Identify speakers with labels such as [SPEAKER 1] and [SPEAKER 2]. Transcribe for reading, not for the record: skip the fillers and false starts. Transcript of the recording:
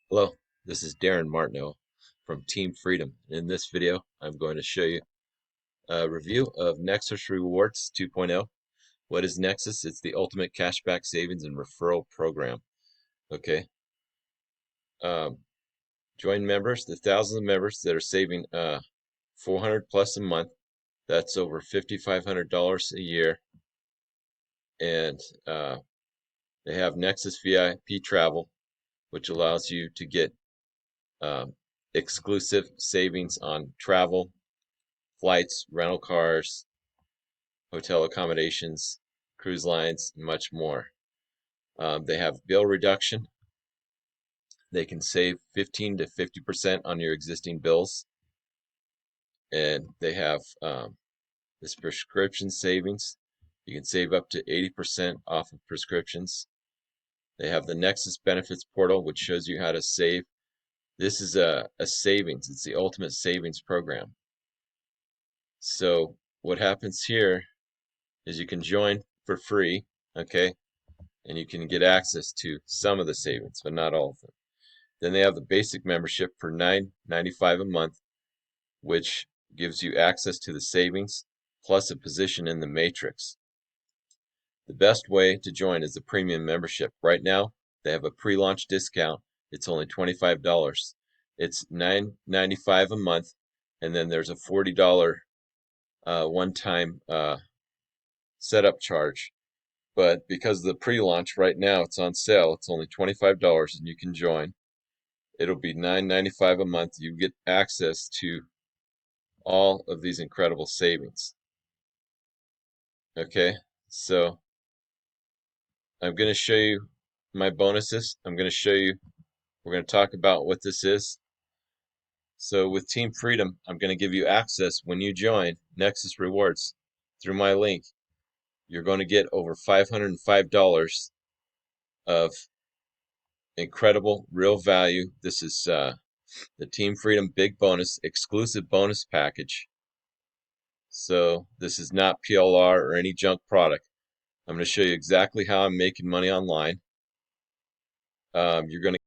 [SPEAKER 1] Hello, this is Darin Martineau from Team Freedom. In this video, I'm going to show you a review of Nexus Rewards 2.0. What is Nexus? It's the ultimate cashback savings and referral program. Okay. Um, Join members, the thousands of members that are saving 400 plus a month. That's over $5,500 a year. And they have Nexus VIP travel, which allows you to get um, exclusive savings on travel, flights, rental cars, hotel accommodations, cruise lines, and much more. They have bill reduction. They can save 15 to 50% on your existing bills. And they have this prescription savings. You can save up to 80% off of prescriptions. They have the Nexus Benefits Portal, which shows you how to save. This is a savings. It's the ultimate savings program. So what happens here is you can join for free, okay? And you can get access to some of the savings, but not all of them. Then they have the basic membership for $9.95 a month, which gives you access to the savings plus a position in the matrix. The best way to join is the premium membership. Right now, they have a pre-launch discount. It's only $25. It's $9.95 a month, and then there's a $40 one-time setup charge. But because of the pre-launch right now, it's on sale. It's only $25 and you can join. It'll be $9.95 a month. You get access to all of these incredible savings. Okay, so I'm going to show you my bonuses. We're going to talk about what this is. So with Team Freedom, I'm going to give you access when you join Nexus Rewards through my link. You're going to get over $505 of incredible real value. This is the Team Freedom Big Bonus exclusive bonus package. So this is not PLR or any junk product. I'm going to show you exactly how I'm making money online. You're going to